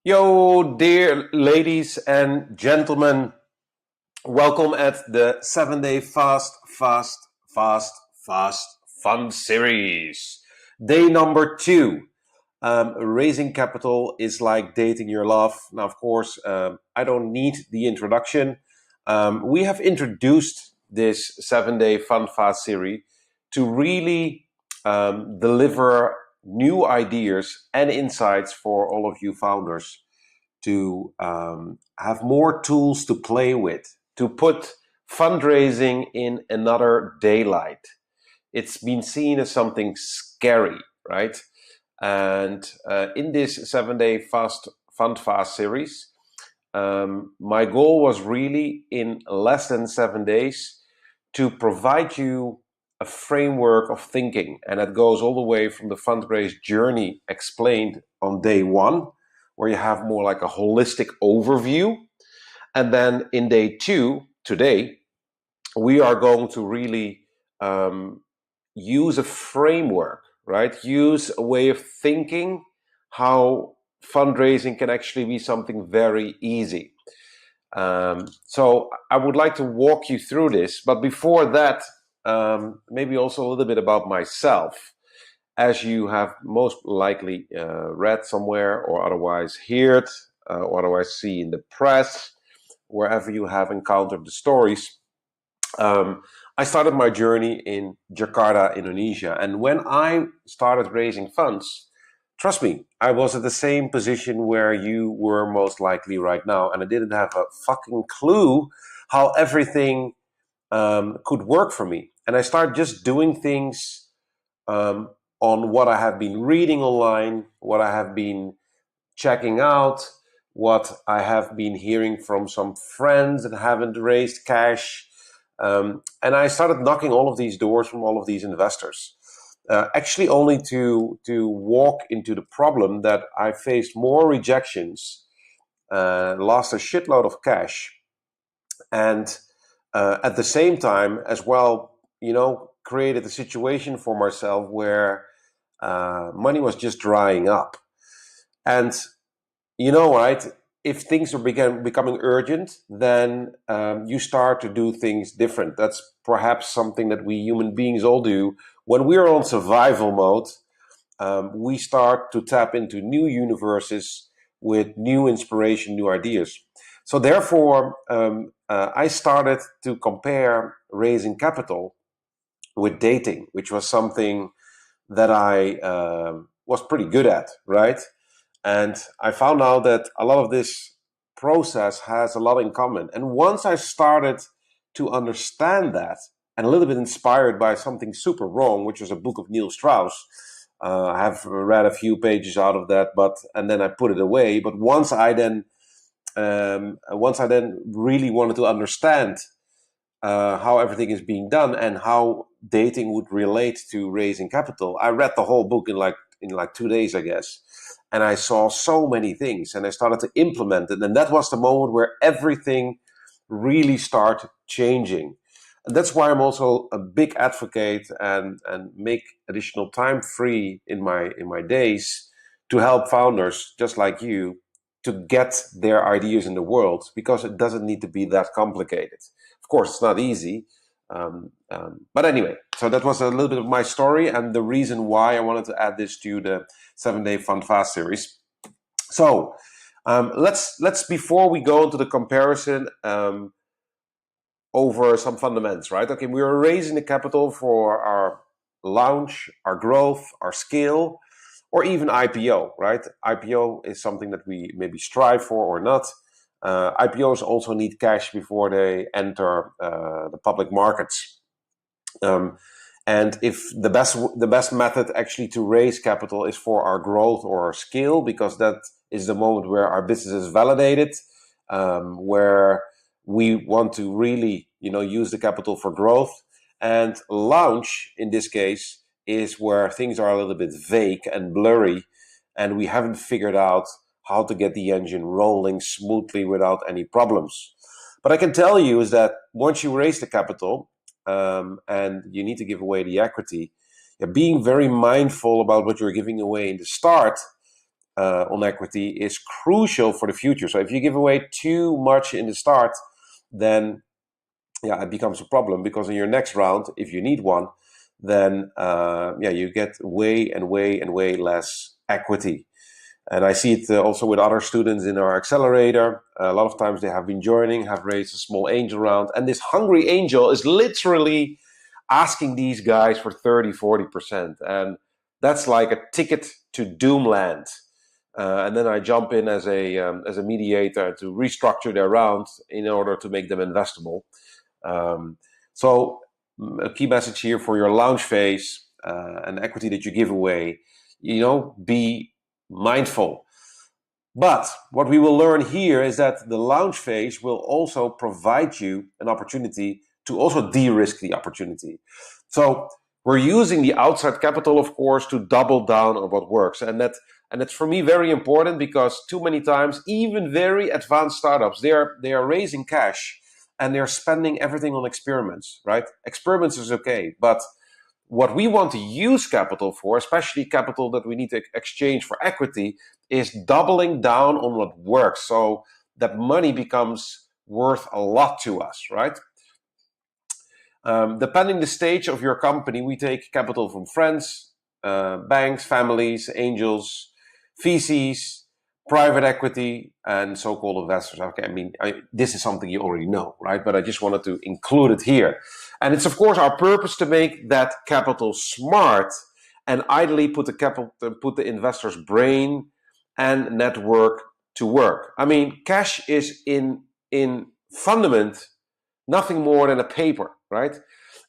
Yo, dear ladies and gentlemen, welcome at the 7 day fast fun series. Day number 2. Raising capital is like dating your love. Now, of course, I don't need the introduction. We have introduced this 7 day fun fast series to really deliver new ideas and insights for all of you founders to have more tools to play with, to put fundraising in another daylight. It's been seen as something scary, right? And in this 7 day fast series, my goal was really in less than 7 days to provide you a framework of thinking. And that goes all the way from the fundraise journey explained on day 1, where you have more like a holistic overview. And then in day 2, today, we are going to really use a framework, right? Use a way of thinking how fundraising can actually be something very easy. So I would like to walk you through this, but before that, maybe also a little bit about myself. As you have most likely read somewhere or otherwise heard or otherwise see in the press, wherever you have encountered the stories, I started my journey in Jakarta, Indonesia. And when I started raising funds, trust me, I was at the same position where you were most likely right now. And I didn't have a fucking clue how everything could work for me. And I started just doing things on what I have been reading online, what I have been checking out, what I have been hearing from some friends that haven't raised cash. And I started knocking all of these doors from all of these investors. Actually, only to walk into the problem that I faced more rejections, lost a shitload of cash, and at the same time as well, created a situation for myself where money was just drying up. And right, if things are becoming urgent, then you start to do things different. That's perhaps something that we human beings all do. When we're on survival mode, we start to tap into new universes with new inspiration, new ideas. So therefore, I started to compare raising capital with dating, which was something that I was pretty good at, right? And I found out that a lot of this process has a lot in common. And once I started to understand that, and a little bit inspired by something super wrong, which was a book of Neil Strauss, I have read a few pages out of that, and then I put it away. But once I then really wanted to understand how everything is being done and how dating would relate to raising capital, I read the whole book in like 2 days, I guess. And I saw so many things and I started to implement it. And that was the moment where everything really started changing. And that's why I'm also a big advocate and make additional time free in my days to help founders just like you to get their ideas in the world, because it doesn't need to be that complicated. Of course, it's not easy. But anyway, so that was a little bit of my story and the reason why I wanted to add this to the 7 day Fun Fast series. So let's before we go into the comparison over some fundamentals, right? Okay, we are raising the capital for our launch, our growth, our scale, or even IPO, right? IPO is something that we maybe strive for or not. IPOs also need cash before they enter the public markets. And if the best method actually to raise capital is for our growth or our scale, because that is the moment where our business is validated, where we want to really, use the capital for growth. And launch, in this case, is where things are a little bit vague and blurry, and we haven't figured out how to get the engine rolling smoothly without any problems. But I can tell you is that once you raise the capital, and you need to give away the equity, being very mindful about what you're giving away in the start on equity is crucial for the future. So if you give away too much in the start, then it becomes a problem, because in your next round, if you need one, then you get way and way and way less equity. And I see it also with other students in our accelerator. A lot of times they have been joining, have raised a small angel round, and this hungry angel is literally asking these guys for 30-40%. And that's like a ticket to doomland. And then I jump in as a mediator to restructure their round in order to make them investable. So a key message here for your launch phase and equity that you give away, be mindful. But what we will learn here is that the launch phase will also provide you an opportunity to also de-risk the opportunity. So we're using the outside capital, of course, to double down on what works. And that's for me very important, because too many times, even very advanced startups, they are raising cash and they're spending everything on experiments, right? Experiments is okay, but what we want to use capital for, especially capital that we need to exchange for equity, is doubling down on what works, so that money becomes worth a lot to us, right? Depending the stage of your company, we take capital from friends, banks, families, angels, VCs, private equity, and so-called investors. Okay, this is something you already know, right? But I just wanted to include it here. And it's, of course, our purpose to make that capital smart and ideally put the investor's brain and network to work. Cash is in fundament nothing more than a paper, right?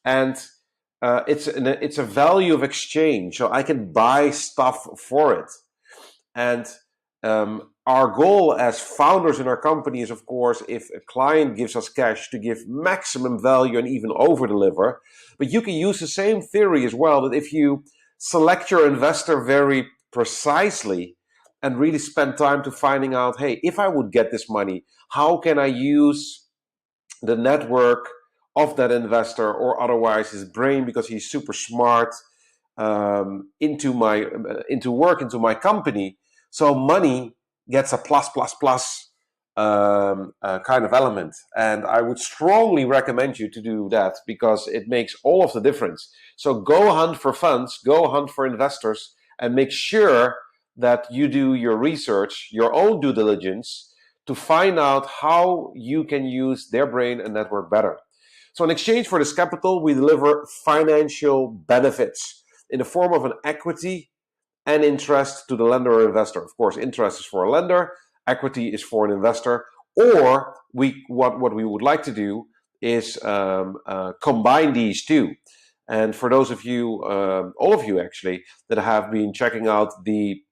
And it's a value of exchange. So I can buy stuff for it. And our goal as founders in our company is, of course, if a client gives us cash, to give maximum value and even over deliver. But you can use the same theory as well, that if you select your investor very precisely and really spend time to finding out, hey, if I would get this money, how can I use the network of that investor, or otherwise his brain, because he's super smart, into my company. So money gets a plus kind of element. And I would strongly recommend you to do that, because it makes all of the difference. So go hunt for funds, go hunt for investors, and make sure that you do your research, your own due diligence, to find out how you can use their brain and network better. So in exchange for this capital, we deliver financial benefits in the form of an equity and interest to the lender or investor. Of course, interest is for a lender, equity is for an investor. Or what we would like to do is combine these two. And for those of you, all of you actually, that have been checking out the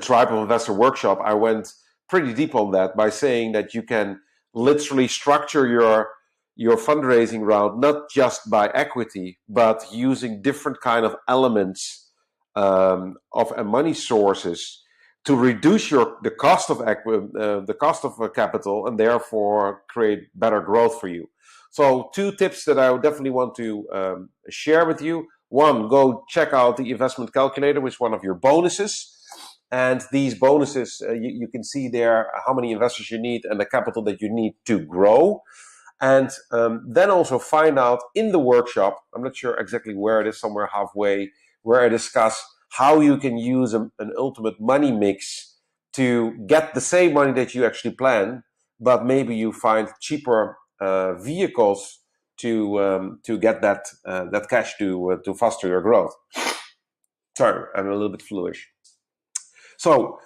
Tribe of Investor workshop, I went pretty deep on that by saying that you can literally structure your fundraising round not just by equity, but using different kind of elements of money sources to reduce the cost of capital, and therefore create better growth for you. So 2 tips that I would definitely want to share with you. 1, go check out the investment calculator, which is one of your bonuses. And these bonuses, you can see there how many investors you need and the capital that you need to grow. And then also find out in the workshop, I'm not sure exactly where it is, somewhere halfway, where I discuss how you can use an ultimate money mix to get the same money that you actually plan, but maybe you find cheaper vehicles to get that cash to foster your growth. Sorry, I'm a little bit fluish. So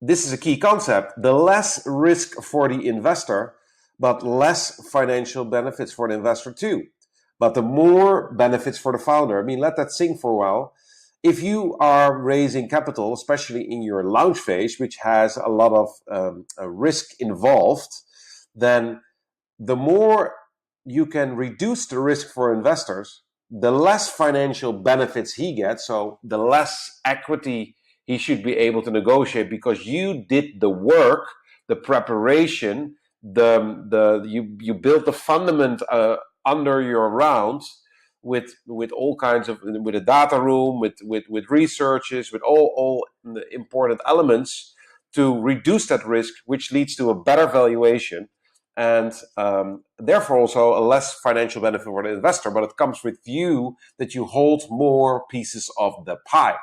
this is a key concept. The less risk for the investor, but less financial benefits for the investor too. But the more benefits for the founder. Let that sink for a while. If you are raising capital, especially in your launch phase, which has a lot of risk involved, then the more you can reduce the risk for investors, the less financial benefits he gets, so the less equity he should be able to negotiate, because you did the work, the preparation, you built the fundament under your round, with all kinds of, with a data room, with researches, with all the important elements to reduce that risk, which leads to a better valuation and therefore also a less financial benefit for the investor. But it comes with you that you hold more pieces of the pie.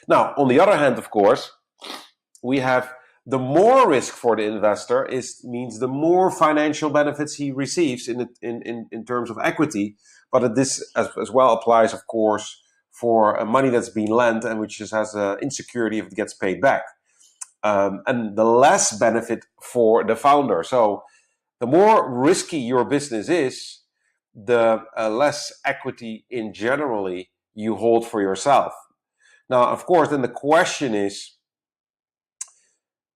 Now, on the other hand, of course, we have the more risk for the investor means the more financial benefits he receives in terms of equity. But this as well applies, of course, for money that's been lent and which just has an insecurity if it gets paid back. And the less benefit for the founder. So the more risky your business is, the less equity in generally you hold for yourself. Now, of course, then the question is,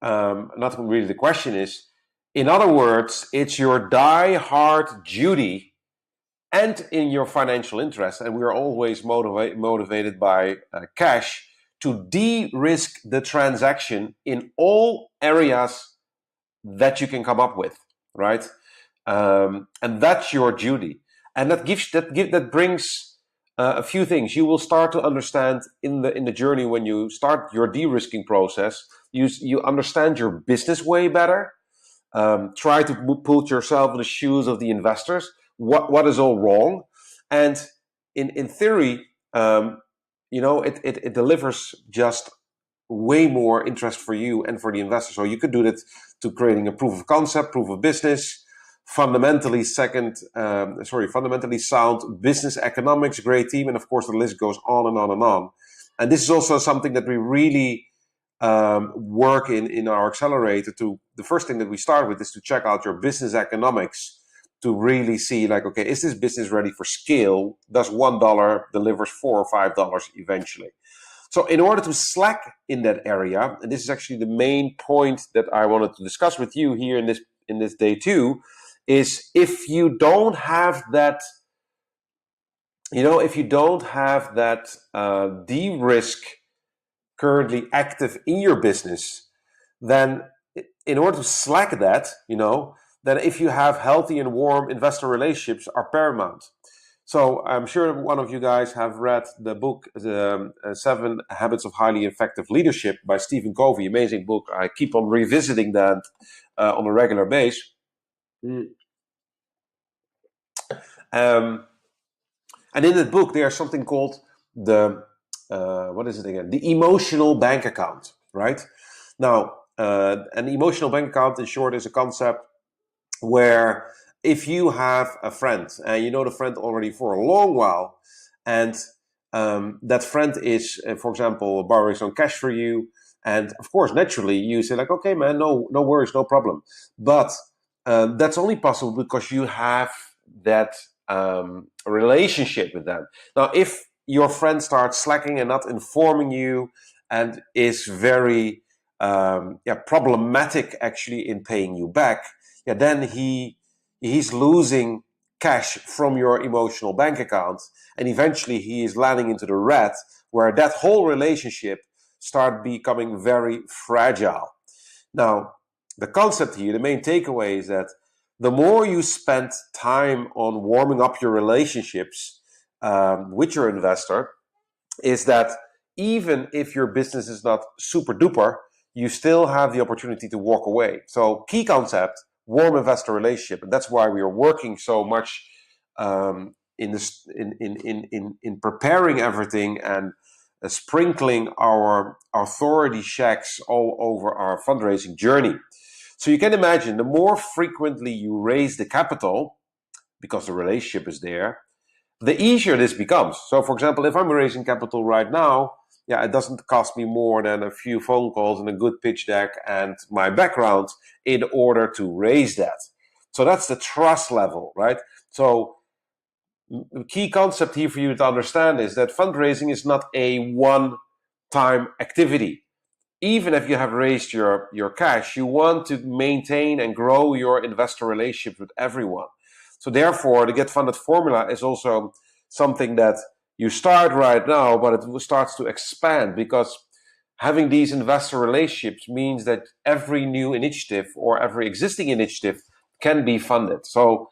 not really the question is, in other words, it's your die-hard duty and in your financial interest, and we're always motivated by cash, to de-risk the transaction in all areas that you can come up with, right? And that's your duty. And that brings a few things. You will start to understand in the journey when you start your de-risking process. You understand your business way better. Try to put yourself in the shoes of the investors. What is all wrong? And in theory, it delivers just way more interest for you and for the investor. So you could do that to creating a proof of concept, proof of business, fundamentally sound business economics, great team, and of course the list goes on and on and on. And this is also something that we really work in our accelerator. The first thing that we start with is to check out your business economics to really see, like, okay, is this business ready for scale? Does $1 delivers $4 or $5 eventually? So in order to slack in that area, and this is actually the main point that I wanted to discuss with you here in this day 2, is if you don't have that, de-risk currently active in your business, then in order to slack that, then if you have healthy and warm investor relationships are paramount. So I'm sure one of you guys have read the book, the 7 Habits of Highly Effective Leadership by Stephen Covey. Amazing book. I keep on revisiting that on a regular basis. And in that book, there's something called the emotional bank account, right? Now, an emotional bank account, in short, is a concept where if you have a friend and you know the friend already for a long while, and that friend is, for example, borrowing some cash for you, and of course, naturally, you say like, okay, man, no worries, no problem. But that's only possible because you have that relationship with them. Now, if your friend starts slacking and not informing you and is very problematic actually in paying you back, then he's losing cash from your emotional bank account, and eventually he is landing into the red where that whole relationship start becoming very fragile. Now, the concept here, the main takeaway is that the more you spend time on warming up your relationships with your investor, is that even if your business is not super duper, you still have the opportunity to walk away. So key concept, warm investor relationship, and that's why we are working so much in preparing everything and sprinkling our authority checks all over our fundraising journey. So you can imagine, the more frequently you raise the capital, because the relationship is there, the easier this becomes. So for example, if I'm raising capital right now, it doesn't cost me more than a few phone calls and a good pitch deck and my background in order to raise that. So that's the trust level, right? So the key concept here for you to understand is that fundraising is not a one-time activity. Even if you have raised your cash, you want to maintain and grow your investor relationship with everyone. So therefore, the Get Funded formula is also something that you start right now, but it starts to expand, because having these investor relationships means that every new initiative or every existing initiative can be funded. So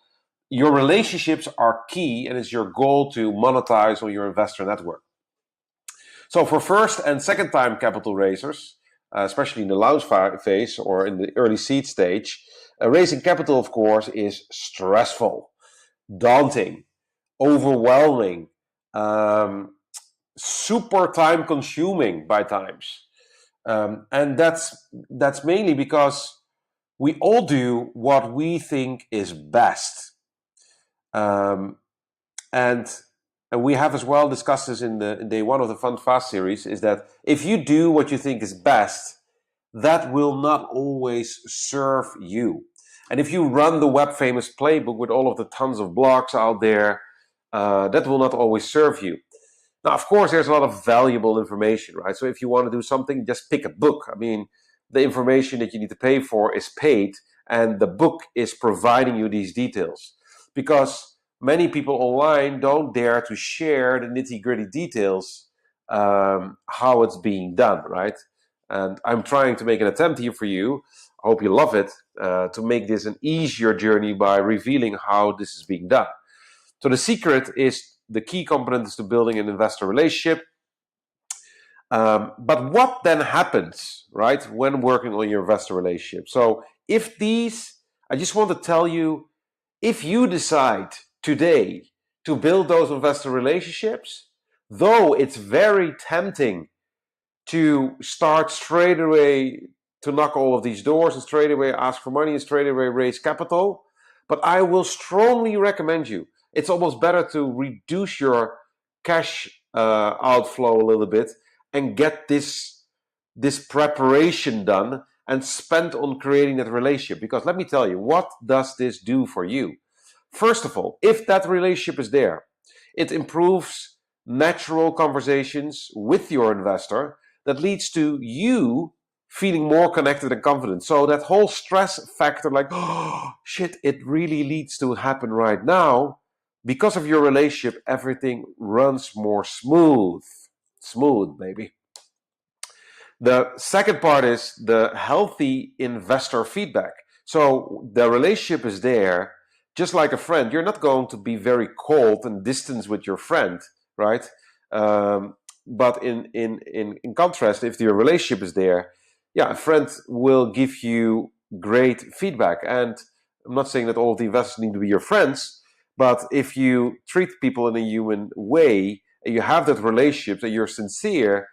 your relationships are key, and it's your goal to monetize on your investor network. So for first and second time capital raisers, especially in the launch phase or in the early seed stage, raising capital, of course, is stressful, daunting, overwhelming, super time consuming by times. And that's mainly because we all do what we think is best. And we have as well discussed this in day one of the Fund Fast series, is that if you do what you think is best, that will not always serve you. And if you run the web famous playbook with all of the tons of blogs out there, that will not always serve you. Now, of course, there's a lot of valuable information, right? So if you want to do something, just pick a book. I mean, the information that you need to pay for is paid, and the book is providing you these details. Because many people online don't dare to share the nitty-gritty details, how it's being done, right? And I'm trying to make an attempt here for you. I hope you love it, to make this an easier journey by revealing how this is being done. So the secret is, the key component is to building an investor relationship. But what then happens, right, when working on your investor relationship? So I just want to tell you, if you decide today to build those investor relationships, though it's very tempting to start straight away to knock all of these doors and straight away ask for money and straight away raise capital, but I will strongly recommend you, it's almost better to reduce your cash outflow a little bit and get this preparation done and spend on creating that relationship. Because let me tell you, what does this do for you? First of all, if that relationship is there, it improves natural conversations with your investor that leads to you feeling more connected and confident. So that whole stress factor, like, oh shit, it really needs to happen right now. Because of your relationship, everything runs more smooth. Smooth, baby. The second part is the healthy investor feedback. So the relationship is there, just like a friend. You're not going to be very cold and distant with your friend, right? But in contrast, if your relationship is there, yeah, a friend will give you great feedback. And I'm not saying that all of the investors need to be your friends, but if you treat people in a human way, and you have that relationship, that you're sincere,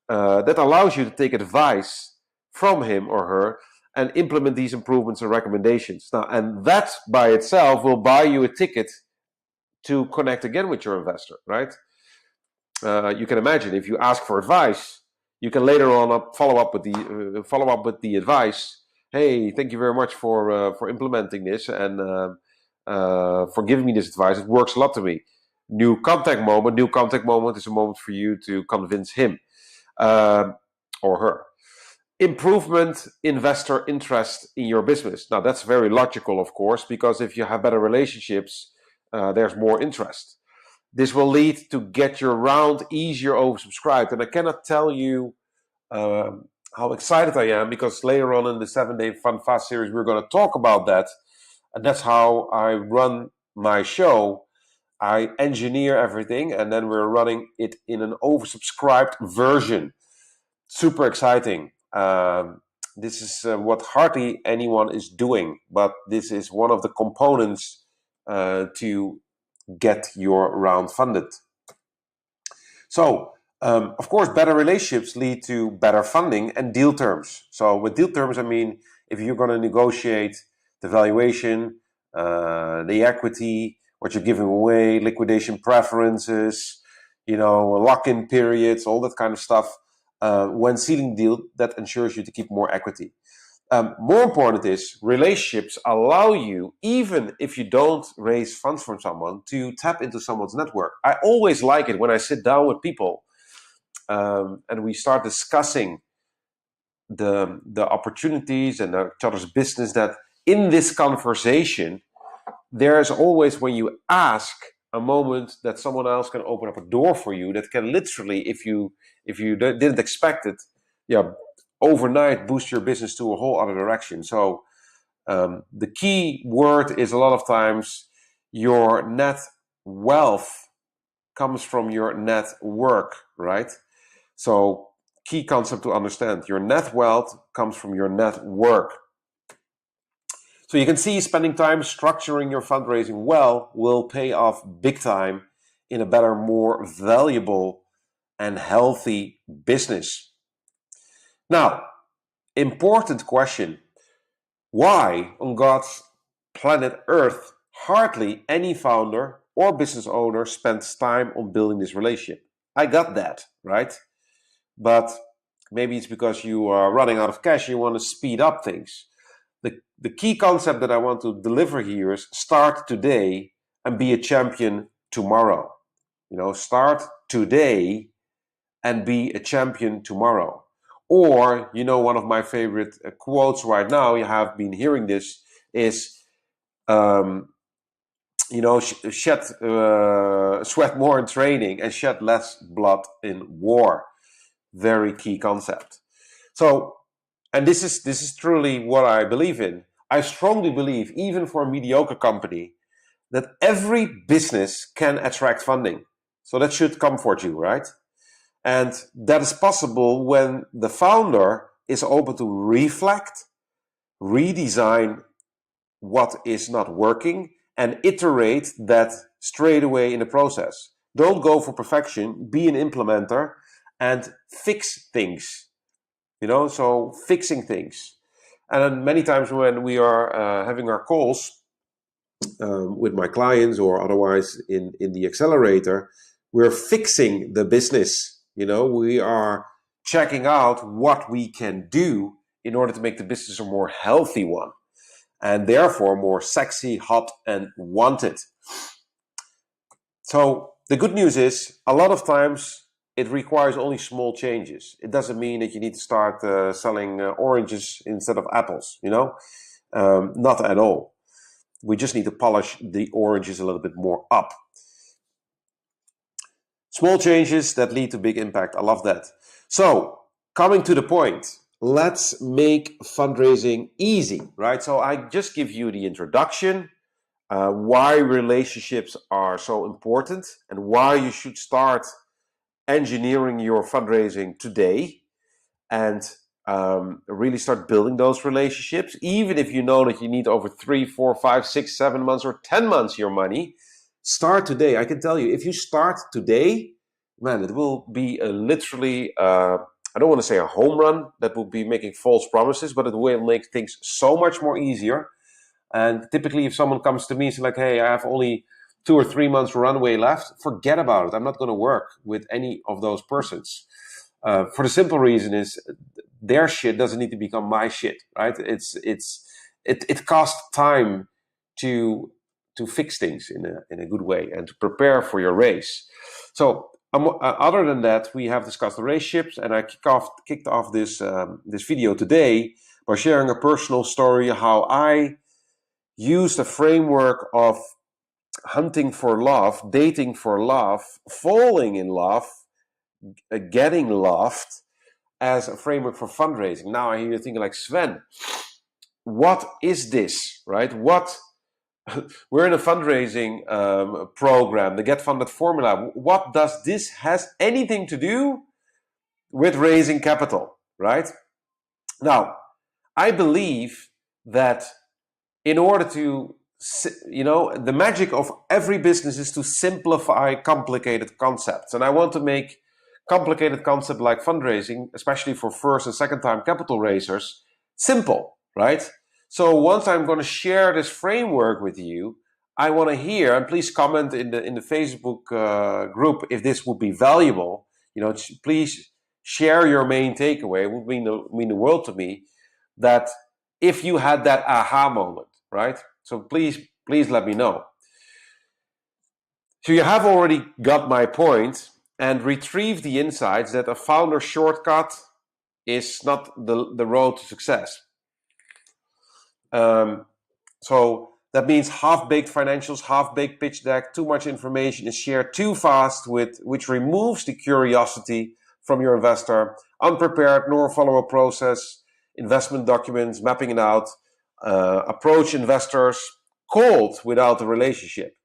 that allows you to take advice from him or her and implement these improvements and recommendations. Now, and that by itself will buy you a ticket to connect again with your investor, right? You can imagine, if you ask for advice, you can later on follow up with the advice. Hey, thank you very much for implementing this and for giving me this advice. It works a lot to me. New contact moment is a moment for you to convince him or her. Improvement investor interest in your business. Now, that's very logical, of course, because if you have better relationships, there's more interest. This will lead to get your round easier oversubscribed. And I cannot tell you how excited I am, because later on in the 7-day Fund Fast series, we're going to talk about that. And that's how I run my show. I engineer everything, and then we're running it in an oversubscribed version. Super exciting. This is what hardly anyone is doing, but this is one of the components to get your round funded. So, of course, better relationships lead to better funding and deal terms. So with deal terms, I mean, if you're going to negotiate the valuation, the equity, what you're giving away, liquidation preferences, lock-in periods, all that kind of stuff, when sealing deal, that ensures you to keep more equity. More important is, relationships allow you, even if you don't raise funds from someone, to tap into someone's network. I always like it when I sit down with people and we start discussing the opportunities and each other's business, that in this conversation, there's always, when you ask, a moment that someone else can open up a door for you that can literally, if you didn't expect it, overnight boost your business to a whole other direction. So the key word is, a lot of times Your net wealth comes from your net work, right? So key concept to understand, your net wealth comes from your net work. So you can see spending time structuring your fundraising well will pay off big time in a better, more valuable and healthy business. Now, important question. Why on God's planet Earth hardly any founder or business owner spends time on building this relationship? I got that, right? But maybe it's because you are running out of cash, you want to speed up things. The key concept that I want to deliver here is start today and be a champion tomorrow. Start today and be a champion tomorrow. Or, one of my favorite quotes right now, you have been hearing this, is, sweat more in training and shed less blood in war. Very key concept. So, and this is truly what I believe in. I strongly believe, even for a mediocre company, that every business can attract funding. So that should comfort you, right? And that is possible when the founder is open to reflect, redesign what is not working, and iterate that straight away in the process. Don't go for perfection, be an implementer and fix things. So fixing things. And many times when we are having our calls with my clients or otherwise in the accelerator, we're fixing the business. We are checking out what we can do in order to make the business a more healthy one and therefore more sexy, hot, and wanted. So the good news is a lot of times it requires only small changes. It doesn't mean that you need to start selling oranges instead of apples, not at all. We just need to polish the oranges a little bit more up. Small changes that lead to big impact. I love that. So, coming to the point, let's make fundraising easy, right? So I just give you the introduction, why relationships are so important and why you should start engineering your fundraising today and really start building those relationships. Even if you know that you need over 3, 4, 5, 6, 7 months or 10 months your money, start today. I can tell you, if you start today, man, it will be literally, I don't want to say a home run, that will be making false promises, but it will make things so much more easier. And typically if someone comes to me and says like, hey, I have only 2 or 3 months runway left, forget about it. I'm not going to work with any of those persons. For the simple reason is their shit doesn't need to become my shit, right? It costs time to fix things in a good way and to prepare for your race. So other than that, we have discussed relationships, and I kicked off this video today by sharing a personal story how I used a framework of hunting for love, dating for love, falling in love, getting loved as a framework for fundraising. Now I hear you thinking like, Sven, what is this, right? We're in a fundraising program, the Get Funded formula. What does this has anything to do with raising capital, right? Now, I believe that in order to, the magic of every business is to simplify complicated concepts. And I want to make complicated concepts like fundraising, especially for first and second time capital raisers, simple, right? So once I'm going to share this framework with you, I want to hear, and please comment in the Facebook group if this would be valuable. Please share your main takeaway. It would mean the world to me that if you had that aha moment, right? So please let me know. So you have already got my point and retrieved the insights that a founder shortcut is not the road to success. So that means half-baked financials, half-baked pitch deck, too much information is shared too fast, which removes the curiosity from your investor, unprepared nor follow a process, investment documents, mapping it out, approach investors cold without a relationship.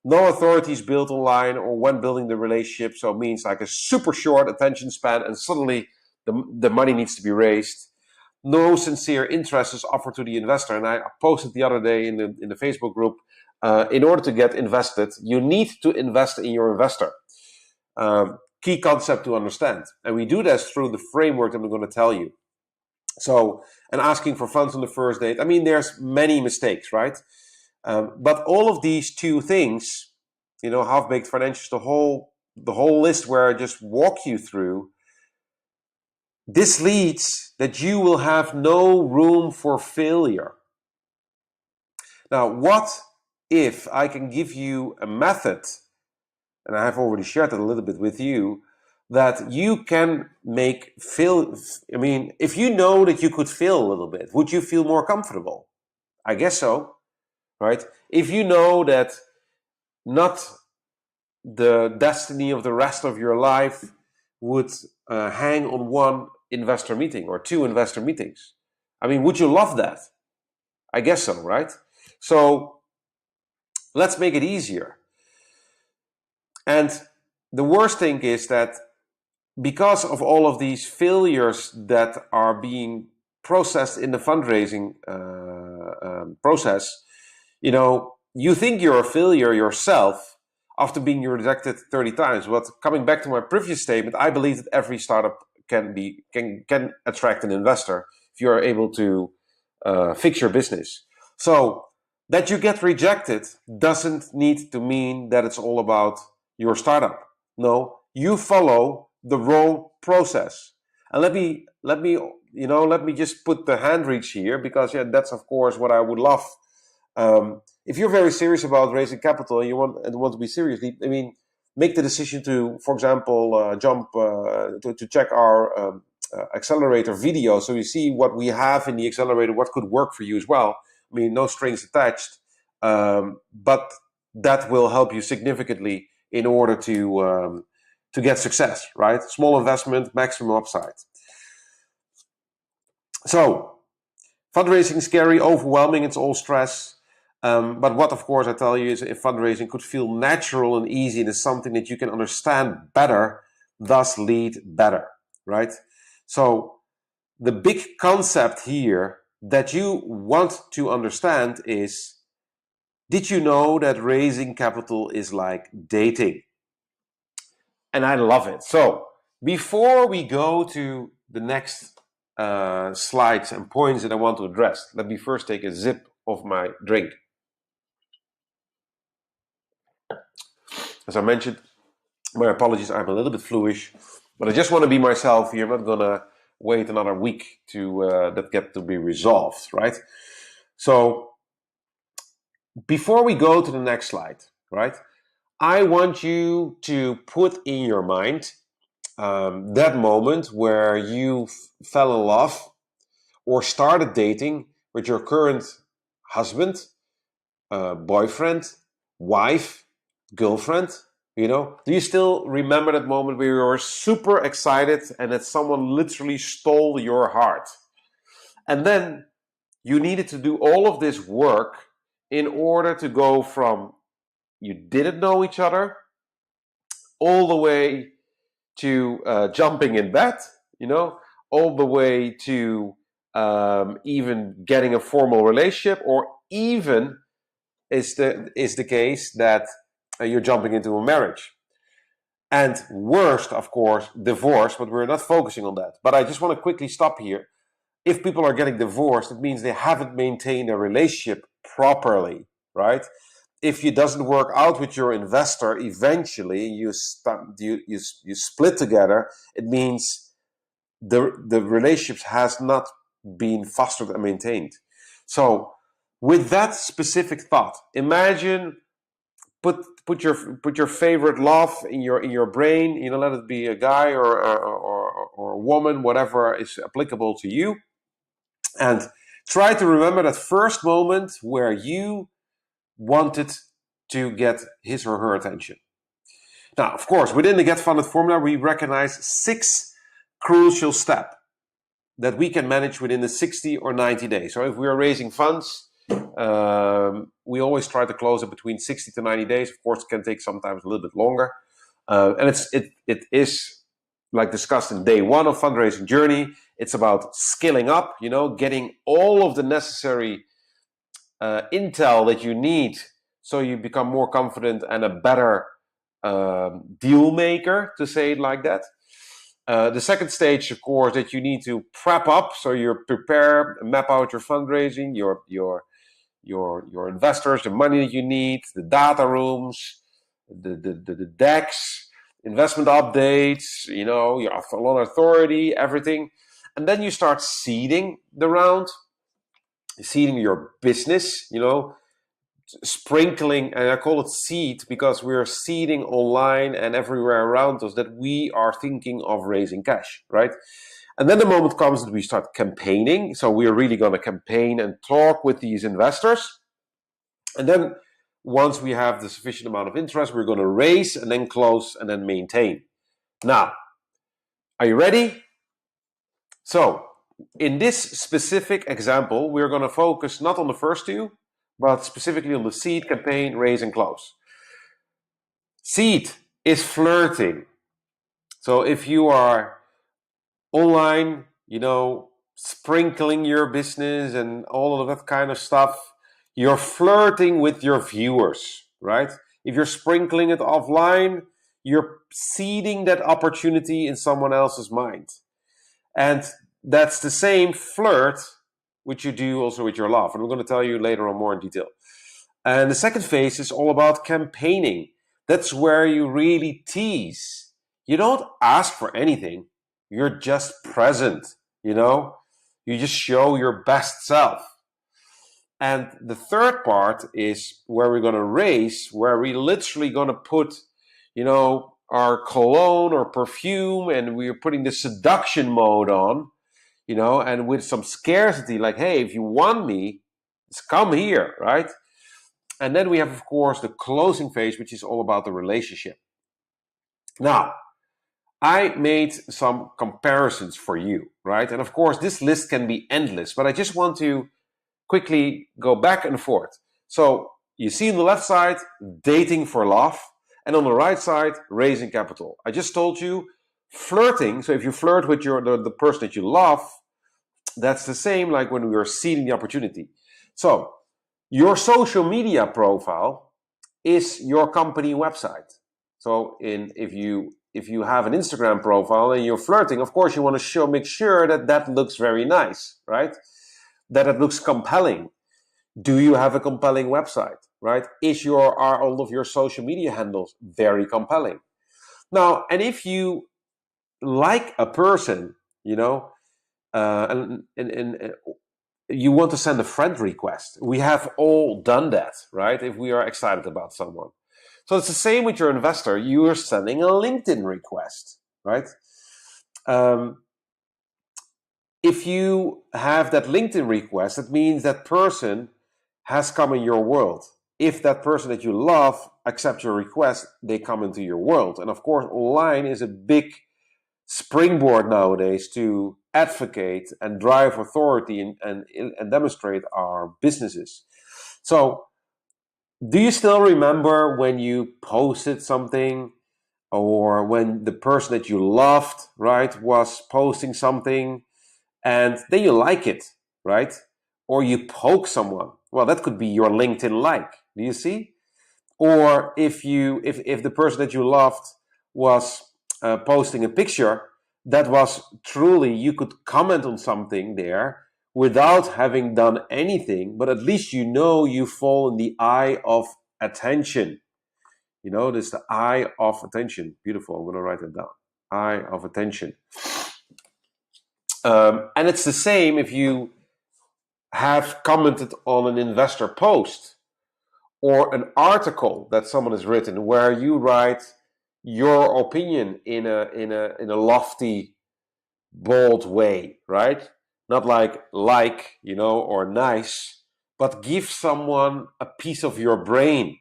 No authorities built online or when building the relationship, so it means like a super short attention span and suddenly the money needs to be raised. No sincere interest is offered to the investor. And I posted the other day in the Facebook group, in order to get invested, you need to invest in your investor. Key concept to understand. And we do this through the framework that I'm going to tell you. So, and asking for funds on the first date. I mean, there's many mistakes, right? But all of these two things, half-baked financials, the whole list where I just walk you through, this leads that you will have no room for failure. Now, what if I can give you a method, and I have already shared it a little bit with you, that you can if you know that you could fail a little bit, would you feel more comfortable? I guess so, right? If you know that not the destiny of the rest of your life would hang on one investor meeting or two investor meetings. I mean, would you love that? I guess so, right? So let's make it easier. And the worst thing is that because of all of these failures that are being processed in the fundraising process, you think you're a failure yourself after being rejected 30 times. But coming back to my previous statement, I believe that every startup can attract an investor if you are able to fix your business. So that you get rejected doesn't need to mean that it's all about your startup. No, you follow the wrong process. And let me just put the hand reach here, because that's of course what I would love. If you're very serious about raising capital and you want to be serious, make the decision to, for example, jump to check our accelerator video, so you see what we have in the accelerator, what could work for you as well. No strings attached, but that will help you significantly in order to get success, right? Small investment, maximum upside. So, fundraising is scary, overwhelming, it's all stress. But what, of course, I tell you is if fundraising could feel natural and easy, and is something that you can understand better, thus lead better, right? So the big concept here that you want to understand is, did you know that raising capital is like dating? And I love it. So before we go to the next slides and points that I want to address, let me first take a sip of my drink. As I mentioned, my apologies, I'm a little bit fluish, but I just want to be myself here. I'm not going to wait another week to that get to be resolved, right? So before we go to the next slide, right, I want you to put in your mind that moment where you fell in love or started dating with your current husband, boyfriend, wife, girlfriend. Do you still remember that moment where you were super excited and that someone literally stole your heart? And then you needed to do all of this work in order to go from you didn't know each other all the way to jumping in bed, all the way to even getting a formal relationship, or even is the case that you're jumping into a marriage. And worst, of course, divorce, but we're not focusing on that. But I just want to quickly stop here. If people are getting divorced, it means they haven't maintained a relationship properly, right? If it doesn't work out with your investor, eventually you split together, it means the relationship has not been fostered and maintained. So with that specific thought, imagine put your favorite love in your brain. Let it be a guy or a woman, whatever is applicable to you, and try to remember that first moment where you wanted to get his or her attention. Now, of course, within the Get Funded formula, we recognize 6 crucial steps that we can manage within the 60 or 90 days. So if we are raising funds, We always try to close it between 60 to 90 days. Of course, it can take sometimes a little bit longer. And it is, like discussed in day one of fundraising journey, it's about skilling up, getting all of the necessary intel that you need so you become more confident and a better deal maker, to say it like that. The second stage, of course, that you need to prep up, so you prepare, map out your fundraising, your investors, the money that you need, the data rooms, the decks, investment updates, your authority, everything. And then you start seeding the round, seeding your business, sprinkling, and I call it seed because we're seeding online and everywhere around us that we are thinking of raising cash, right? And then the moment comes that we start campaigning. So we're really going to campaign and talk with these investors. And then once we have the sufficient amount of interest, we're going to raise and then close and then maintain. Now, are you ready? So in this specific example, we're going to focus not on the first two, but specifically on the seed, campaign, raise, and close. Seed is flirting. So if you are online, sprinkling your business and all of that kind of stuff, you're flirting with your viewers, right? If you're sprinkling it offline, you're seeding that opportunity in someone else's mind. And that's the same flirt which you do also with your love. And I'm going to tell you later on more in detail. And the second phase is all about campaigning. That's where you really tease. You don't ask for anything. You're just present, You just show your best self. And the third part is where we're going to raise, where we literally going to put, our cologne or perfume, and we're putting the seduction mode on, and with some scarcity, like, hey, if you want me, just come here, right? And then we have, of course, the closing phase, which is all about the relationship. Now, I made some comparisons for you, right? And of course, this list can be endless, but I just want to quickly go back and forth. So you see on the left side, dating for love, and on the right side, raising capital. I just told you, flirting. So if you flirt with the person that you love, that's the same like when we are seeding the opportunity. So your social media profile is your company website. So if you have an Instagram profile and you're flirting, of course you want to make sure that looks very nice, right? That it looks compelling. Do you have a compelling website, right? Are all of your social media handles very compelling? Now, and if you like a person, and you want to send a friend request, we have all done that, right? If we are excited about someone. So it's the same with your investor. You are sending a LinkedIn request, right? If you have that LinkedIn request, that means that person has come in your world. If that person that you love accepts your request, they come into your world. And of course, online is a big springboard nowadays to advocate and drive authority and demonstrate our businesses. So, do you still remember when you posted something, or when the person that you loved, right, was posting something, and then you like it, right? Or you poke someone. Well, that could be your LinkedIn like. Do you see? Or if the person that you loved was posting a picture, that was truly, you could comment on something there without having done anything, but at least you fall in the eye of attention. There's the eye of attention. Beautiful. I'm going to write it down. Eye of attention. And it's the same if you have commented on an investor post or an article that someone has written where you write your opinion in a lofty, bold way, right? Not like or nice, but give someone a piece of your brain,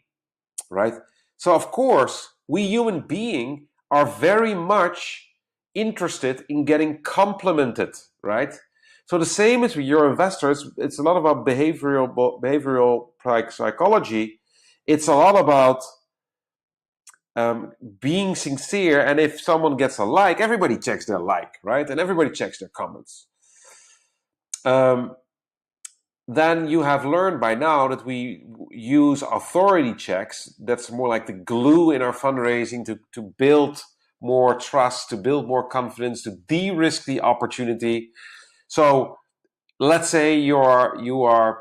right? So of course, we human beings are very much interested in getting complimented, right? So the same is with your investors. It's a lot about behavioral psychology. It's a lot about being sincere. And if someone gets a like, everybody checks their like, right? And everybody checks their comments. Then you have learned by now that we use authority checks. That's more like the glue in our fundraising to build more trust, to build more confidence, to de-risk the opportunity. So let's say you want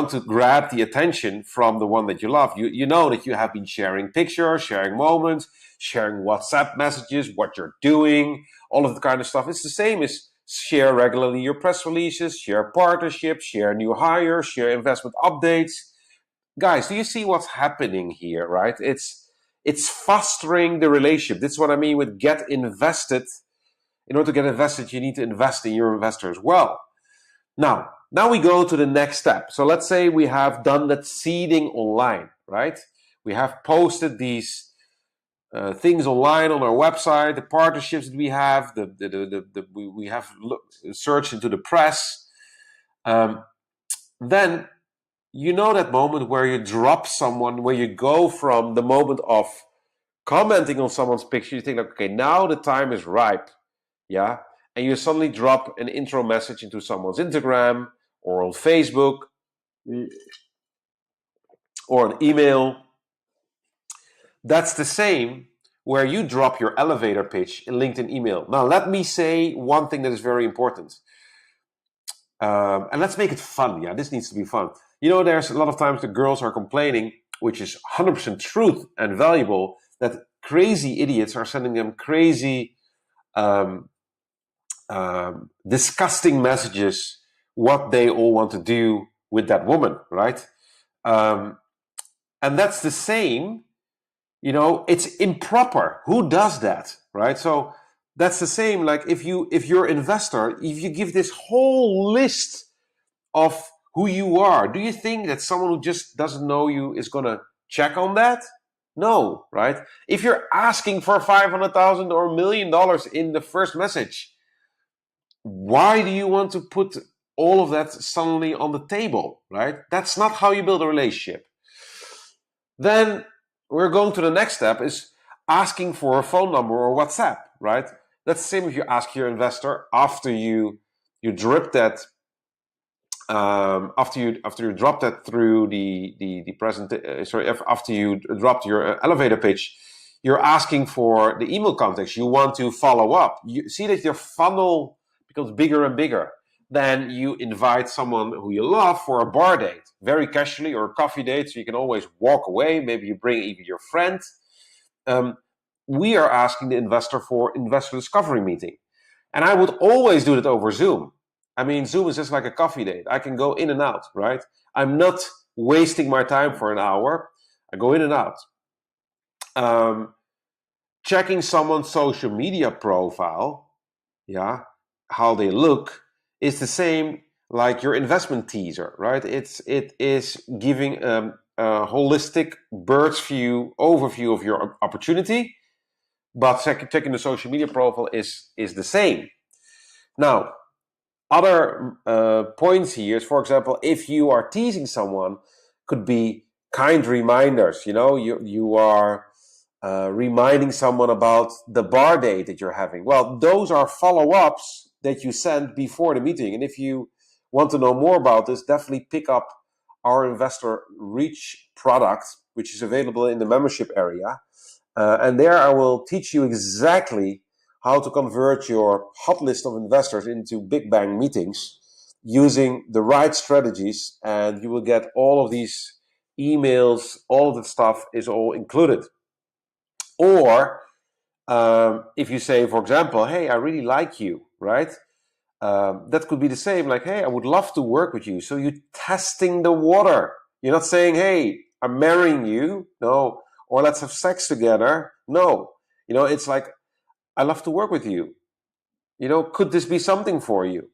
to grab the attention from the one that you love. You know that you have been sharing pictures, sharing moments, sharing WhatsApp messages, what you're doing, all of the kind of stuff. It's the same as share regularly your press releases, share partnerships, share new hires, share investment updates. Guys, do you see what's happening here, right? It's fostering the relationship. That's what I mean with get invested. In order to get invested, you need to invest in your investor as well. Now we go to the next step. So let's say we have done that seeding online, right? We have posted these things online on our website, the partnerships that we have, we have searched into the press. Then you know that moment where you drop someone, where you go from the moment of commenting on someone's picture, you think like, okay, now the time is ripe, yeah, and you suddenly drop an intro message into someone's Instagram or on Facebook or an email. That's the same where you drop your elevator pitch in LinkedIn email. Now, let me say one thing that is very important. And let's make it fun. Yeah, this needs to be fun. You know, there's a lot of times the girls are complaining, which is 100% truth and valuable, that crazy idiots are sending them crazy, disgusting messages, what they all want to do with that woman, right? And that's the same. You know, it's improper. Who does that, right? So that's the same. Like if you're an investor, if you give this whole list of who you are, do you think that someone who just doesn't know you is going to check on that? No, right? If you're asking for $500,000 or $1 million in the first message, why do you want to put all of that suddenly on the table, right? That's not how you build a relationship. Then we're going to the next step, is asking for a phone number or WhatsApp, right? That's the same if you ask your investor after you drip that, after you drop that through the present, after you dropped your elevator pitch, you're asking for the email contacts. You want to follow up. You see that your funnel becomes bigger and bigger. Then you invite someone who you love for a bar date, very casually, or a coffee date, so you can always walk away. Maybe you bring even your friend. We are asking the investor for investor discovery meeting. And I would always do it over Zoom. I mean, Zoom is just like a coffee date. I can go in and out, right? I'm not wasting my time for an hour. I go in and out. Checking someone's social media profile, yeah, how they look, is the same like your investment teaser, right? It is giving a holistic bird's view overview of your opportunity, but checking the social media profile is the same. Now, other points here is, for example, if you are teasing someone, could be kind reminders. You know, you are reminding someone about the bar date that you're having. Well, those are follow-ups that you send before the meeting. And if you want to know more about this, definitely pick up our Investor Reach product, which is available in the membership area. And there I will teach you exactly how to convert your hot list of investors into big bang meetings using the right strategies. And you will get all of these emails, all of the stuff is all included. Or if you say, for example, hey, I really like you, right? That could be the same, like, hey, I would love to work with you. So you're testing the water. You're not saying, hey, I'm marrying you. No. Or let's have sex together. No. You know, it's like, I love to work with you. You know, could this be something for you?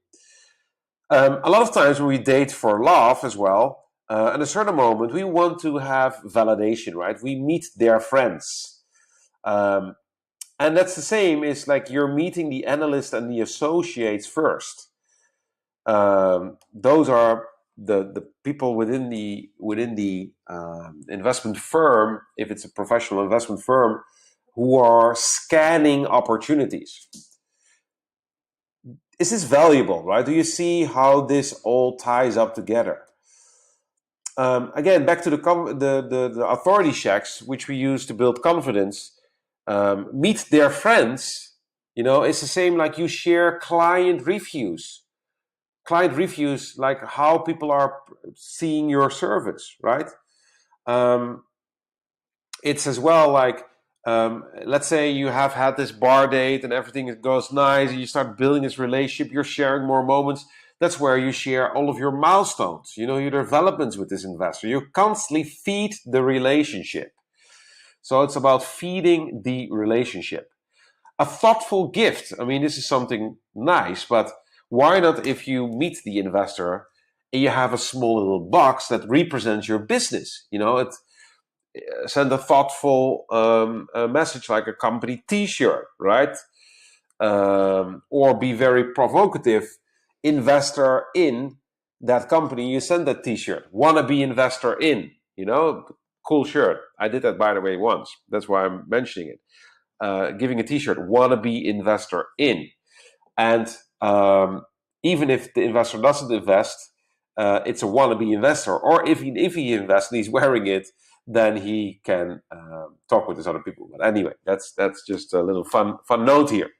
A lot of times we date for love as well. At a certain moment, we want to have validation, right? We meet their friends. And that's the same. It's like you're meeting the analyst and the associates first. Those are the people within the investment firm, if it's a professional investment firm, who are scanning opportunities. Is this valuable, right? Do you see how this all ties up together? Again, back to the authority checks, which we use to build confidence. Meet their friends. It's the same like you share client reviews. Client reviews, like how people are seeing your service, right? It's as well like, let's say you have had this bar date and everything goes nice, and you start building this relationship, you're sharing more moments. That's where you share all of your milestones, your developments with this investor. You constantly feed the relationship. So it's about feeding the relationship. A thoughtful gift. I mean, this is something nice, but why not if you meet the investor and you have a small little box that represents your business? Send a thoughtful message like a company T-shirt, right? Or be very provocative. Investor in that company, you send that T-shirt. Wanna be investor in, cool shirt. I did that, by the way, once. That's why I'm mentioning it. Giving a T-shirt, wanna be investor in. And even if the investor doesn't invest, it's a wannabe investor. Or if he invests and he's wearing it, then he can talk with his other people. But anyway, that's just a little fun note here.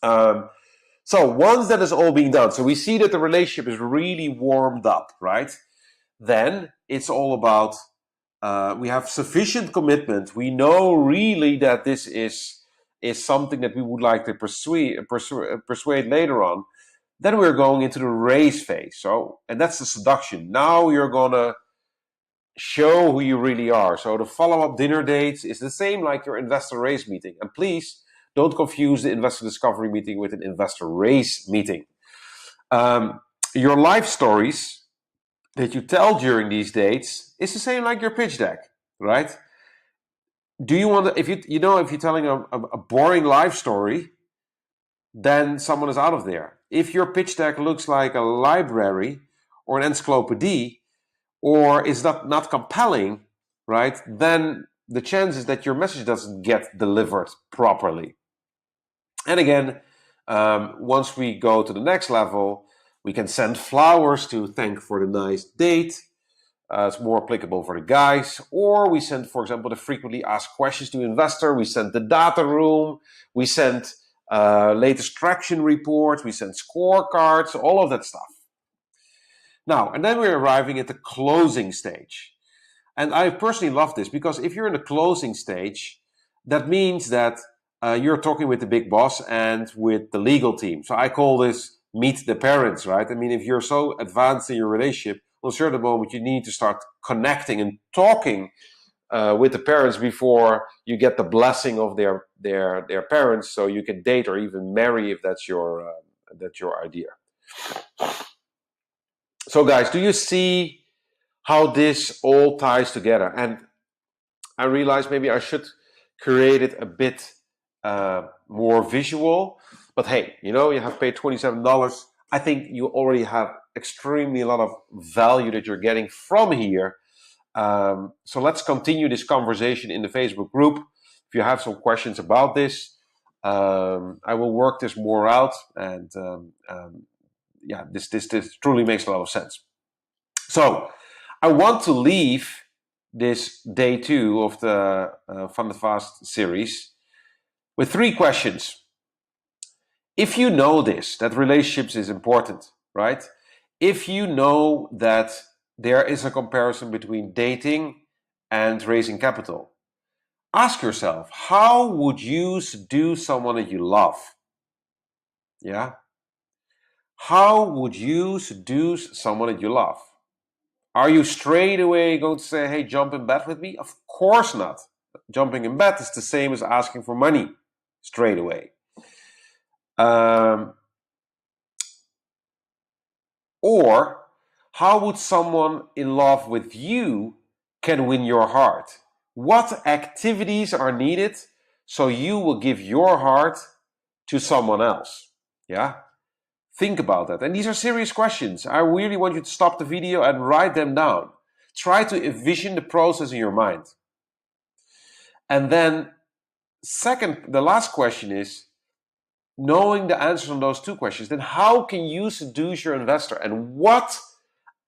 So once that is all being done, so we see that the relationship is really warmed up, right? Then it's all about we have sufficient commitment. We know really that this is something that we would like to persuade later on. Then we're going into the raise phase. And that's the seduction. Now you're gonna show who you really are. So the follow-up dinner dates is the same like your investor raise meeting. And please don't confuse the investor discovery meeting with an investor raise meeting. Your life stories that you tell during these dates is the same like your pitch deck, right? Do you want to, if you're telling a boring life story, then someone is out of there. If your pitch deck looks like a library or an encyclopedia, or is that not compelling, right? Then the chances that your message doesn't get delivered properly. And again, once we go to the next level, we can send flowers to thank for the nice date. It's more applicable for the guys. Or we send, for example, the frequently asked questions to investor. We send the data room. We send latest traction reports. We send scorecards, all of that stuff. Now, and then we're arriving at the closing stage. And I personally love this because if you're in the closing stage, that means that you're talking with the big boss and with the legal team. So I call this meet the parents, right? I mean, if you're so advanced in your relationship, on a certain moment you need to start connecting and talking with the parents before you get the blessing of their parents, so you can date or even marry if that's your idea. So guys, do you see how this all ties together? And I realized maybe I should create it a bit more visual. But hey, you have paid $27. I think you already have extremely a lot of value that you're getting from here. So let's continue this conversation in the Facebook group. If you have some questions about this, I will work this more out. And this truly makes a lot of sense. So I want to leave this day 2 of the Fun Fast series with 3 questions. If you know this, that relationships is important, right? If you know that there is a comparison between dating and raising capital, ask yourself, how would you seduce someone that you love? Yeah? How would you seduce someone that you love? Are you straight away going to say, hey, jump in bed with me? Of course not. Jumping in bed is the same as asking for money straight away. Or how would someone in love with you can win your heart? What activities are needed so you will give your heart to someone else? Yeah? Think about that. And these are serious questions. I really want you to stop the video and write them down. Try to envision the process in your mind. And then, the last question is, knowing the answers on those two questions, then how can you seduce your investor? And what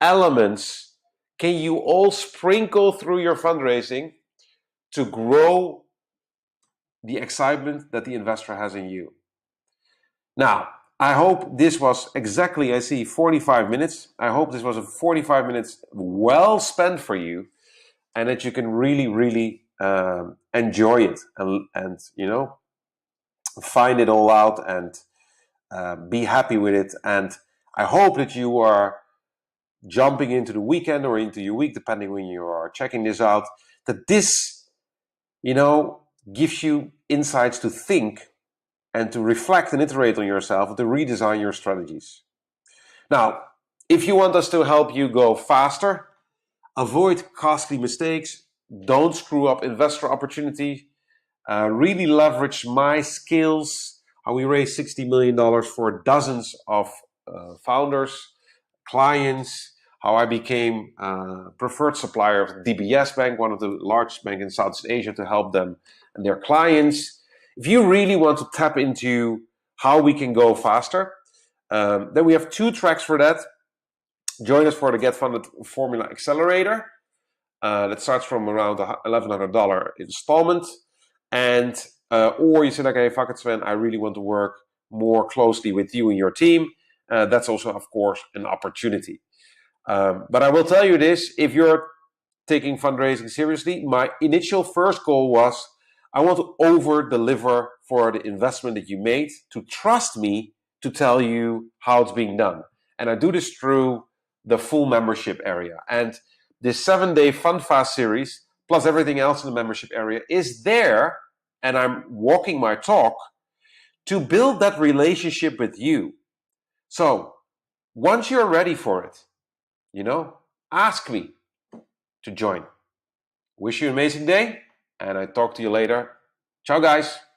elements can you all sprinkle through your fundraising to grow the excitement that the investor has in you? Now, I hope this was exactly, I see 45 minutes. I hope this was a 45 minutes well spent for you, and that you can really, really enjoy it and find it all out and be happy with it. And I hope that you are jumping into the weekend or into your week, depending when you are checking this out, that this, gives you insights to think and to reflect and iterate on yourself and to redesign your strategies. Now, if you want us to help you go faster, avoid costly mistakes, don't screw up investor opportunity, really leverage my skills, how we raised $60 million for dozens of founders, clients, how I became preferred supplier of DBS Bank, one of the largest banks in Southeast Asia, to help them and their clients. If you really want to tap into how we can go faster, then we have 2 tracks for that. Join us for the Get Funded Formula Accelerator. That starts from around $1,100 installment. And or you say, like, hey, fuck it, Sven, I really want to work more closely with you and your team. That's also, of course, an opportunity. But I will tell you this, if you're taking fundraising seriously, my initial first goal was, I want to over-deliver for the investment that you made, to trust me to tell you how it's being done. And I do this through the full membership area. And this 7-day Fund Fast series, plus everything else in the membership area, is there, and I'm walking my talk, to build that relationship with you. So, once you're ready for it, ask me to join. Wish you an amazing day, and I talk to you later. Ciao, guys.